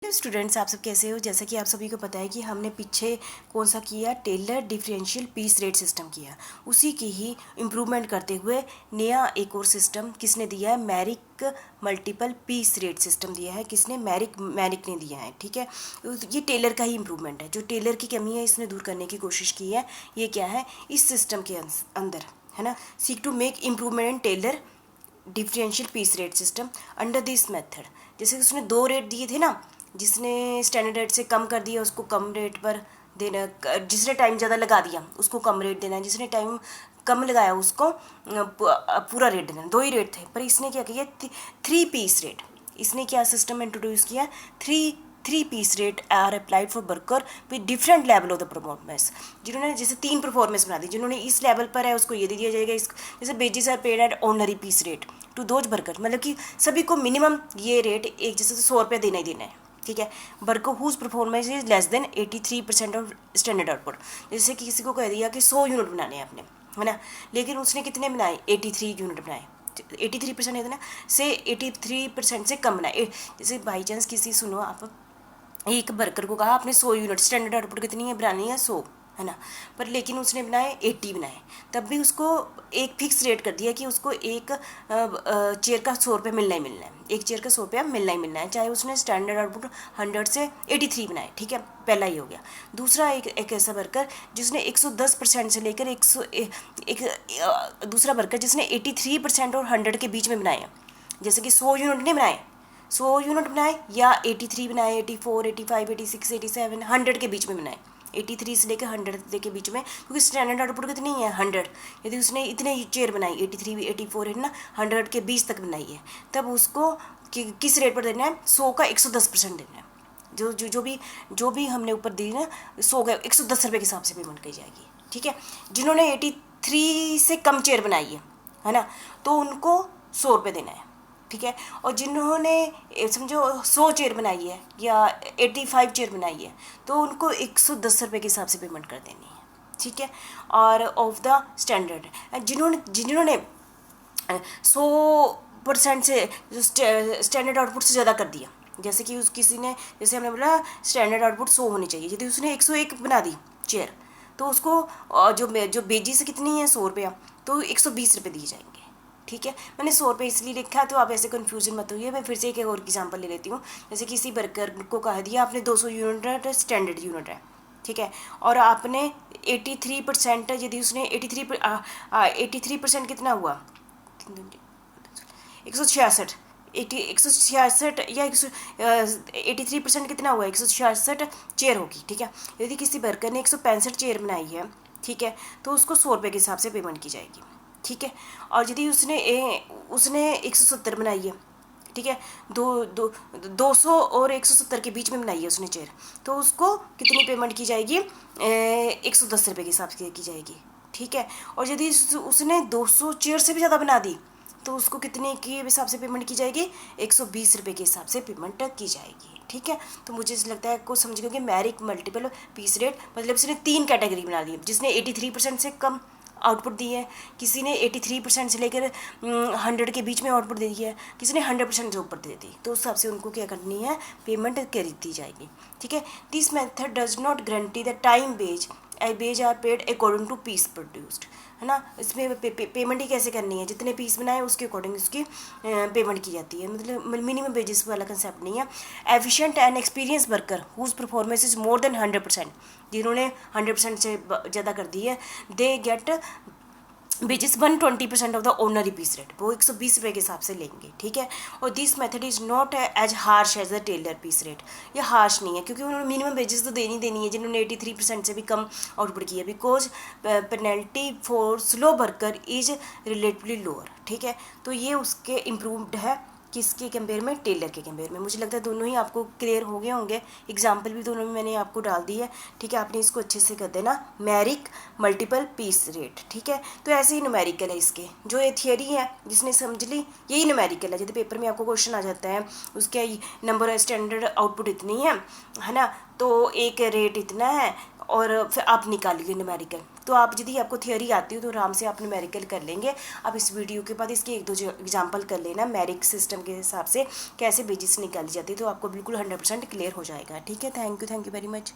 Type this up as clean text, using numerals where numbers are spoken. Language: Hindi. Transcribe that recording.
हेलो स्टूडेंट्स, आप सब कैसे हो। जैसा कि आप सभी को पता है कि हमने पीछे कौन सा किया, Taylor differential piece rate system किया। उसी की ही इम्प्रूवमेंट करते हुए नया एक और सिस्टम किसने दिया है, Merrick multiple piece rate system दिया है। किसने, मैरिक ने दिया है। ठीक है, ये टेलर का ही इम्प्रूवमेंट है। जो टेलर की कमी है इसने दूर करने की कोशिश की है। ये क्या है, इस सिस्टम के अंदर है ना, seek to make improvement in Taylor differential piece rate system under this method. जैसे उसने 2 रेट दिए थे ना, जिसने स्टैंडर्ड रेट से कम कर दिया उसको कम रेट पर देना, जिसने टाइम ज़्यादा लगा दिया उसको कम रेट देना है, जिसने टाइम कम लगाया उसको पूरा रेट देना। 2 ही रेट थे, पर इसने क्या किया, 3 पीस रेट। इसने क्या सिस्टम इंट्रोड्यूस किया, three piece rate are applied for worker with different level of the performance. जिन्होंने जैसे 3 परफॉर्मेंस बना दी, जिन्होंने इस लेवल पर है उसको ये दे दिया जाएगा। इस जैसे wages are paid at ordinary piece rate to those worker, मतलब कि सभी को मिनिमम ये रेट एक जैसे 100 रुपये देना ही देना है। ठीक है, worker whose performance is less than 83% of standard output. जैसे कि किसी को कह दिया कि 100 यूनिट बनाने हैं आपने, है ना, लेकिन उसने कितने बनाए, 83 यूनिट बनाए। 83% है ना, से 83% से कम बनाए। जैसे बाई चांस किसी, सुनो आप, एक वर्कर को कहा आपने 100 यूनिट, स्टैंडर्ड आउटपुट कितनी है, बनानी है 100, है ना, पर लेकिन उसने बनाए 80 बनाए, तब भी उसको एक फिक्स रेट कर दिया कि उसको एक चेयर का 100 रुपये मिलना ही मिलना है। एक चेयर का 100 रुपया मिलना ही मिलना है, चाहे उसने स्टैंडर्ड आउटपुट 100 से 83 बनाए। ठीक है, पहला ये हो गया। दूसरा एक ऐसा वर्कर जिसने 110% से लेकर दूसरा वर्कर जिसने 83% और 100 के बीच में बनाए हैं। जैसे कि 100 यूनिट नहीं बनाए, 100 यूनिट बनाए या 83 बनाए, 84, 85, 86, 87, 100 के बीच में बनाए। 83 से लेकर 100 के बीच में, क्योंकि स्टैंडर्ड आउटपुट कितनी है 100। यदि उसने इतने चेयर बनाई 83, 84 है ना, 100 के बीच तक बनाई है, तब उसको किस रेट पर देना है, 100 का 110% देना है। जो भी हमने ऊपर दी ना, 100 का 110 रुपये के हिसाब से पेमेंट की जाएगी। ठीक है, जिन्होंने 83 से कम चेयर बनाई है ना, तो उनको 100 रुपये देना है। ठीक है, और जिन्होंने समझो 100 चेयर बनाई है या 85 चेयर बनाई है, तो उनको 110 रुपये के हिसाब से पेमेंट कर देनी है। ठीक है, और ऑफ द स्टैंडर्ड जिन्होंने 100% से स्टैंडर्ड आउटपुट से ज़्यादा कर दिया, जैसे कि किसी ने, जैसे हमने बोला स्टैंडर्ड आउटपुट 100 होनी चाहिए, यदि उसने 101 बना दी चेयर, तो उसको जो बेजी से कितनी है 100 रुपया, तो 120 रुपये दिए जाएंगे। ठीक है, मैंने 100 रुपये इसलिए लिखा है, तो आप ऐसे कन्फ्यूजन मत होइए। मैं फिर से एक और एग्जांपल ले लेती हूँ। जैसे किसी वर्कर को कह दिया आपने 200 यूनिट स्टैंडर्ड यूनिट है, ठीक है, और आपने 83%, यदि उसने 83% कितना हुआ, 166, 166 या 83% कितना हुआ, 166 चेयर होगी। ठीक है, यदि किसी वर्कर ने 165 चेयर बनाई है, ठीक है, तो उसको 100 रुपये के हिसाब से पेमेंट की जाएगी। ठीक है, और यदि उसने 170 बनाई है, ठीक है, 200 और 170 के बीच में बनाई है उसने चेयर, तो उसको कितनी पेमेंट की जाएगी, 110 रुपये के हिसाब से की जाएगी। ठीक है, और यदि उसने 200 चेयर से भी ज़्यादा बना दी, तो उसको कितने के हिसाब से पेमेंट की जाएगी, 120 रुपये के हिसाब से पेमेंट की जाएगी। ठीक है, तो मुझे लगता है आपको समझ गए कि मैरिक मल्टीपल पीस रेट मतलब इसने 3 कैटेगरी बना दी, जिसने 83% से कम आउटपुट दी है, किसी ने 83% से लेकर 100 के बीच में आउटपुट दे दिया है, किसी ने 100% से ऊपर दे दी, तो उस हिसाब से उनको क्या करनी है, पेमेंट कर दी जाएगी। ठीक है, this method does not guarantee the time wage are paid according to piece produced, है ना। इसमें पेमेंट ही कैसे करनी है, जितने पीस बनाए उसके अकॉर्डिंग उसकी पेमेंट की जाती है, मतलब मिनिमम बेसिस वाला कंसेप्ट नहीं है। Efficient and experience worker whose performance is more than 100%, जिन्होंने 100% से ज़्यादा कर दी है, they get wages 120% of the ordinary piece rate, वो 120 रुपये के हिसाब से लेंगे। ठीक है, और this method is not as harsh as the Taylor piece rate, ये हार्श नहीं है, क्योंकि उन्होंने मिनिमम बेजिस तो देनी है जिन्होंने 83% से भी कम आउटपुट किया, because penalty for slow worker is relatively lower. ठीक है, तो ये उसके इम्प्रूव्ड है, किसके कंपेयर में, टेलर के कंपेयर में। मुझे लगता है दोनों ही आपको क्लियर हो गए होंगे, एग्जाम्पल भी दोनों में मैंने आपको डाल दी है। ठीक है, आपने इसको अच्छे से कर देना, मैरिक मल्टीपल पीस रेट। ठीक है, तो ऐसे ही न्यूमेरिकल है इसके, जो ये थियरी है जिसने समझ ली यही न्यूमेरिकल है। यदि पेपर में आपको क्वेश्चन आ जाता है उसके नंबर स्टैंडर्ड आउटपुट इतनी है ना, तो एक रेट इतना है और फिर आप निकालिए न्यूमेरिकल। तो आप यदि आपको थियोरी आती हो तो आराम से आप न्यूमेरिकल कर लेंगे। आप इस वीडियो के बाद इसके 1-2 एग्जाम्पल कर लेना मेरिक सिस्टम के हिसाब से कैसे बेसिस निकाली जाती है, तो आपको बिल्कुल 100% क्लियर हो जाएगा। ठीक है, थैंक यू वेरी मच।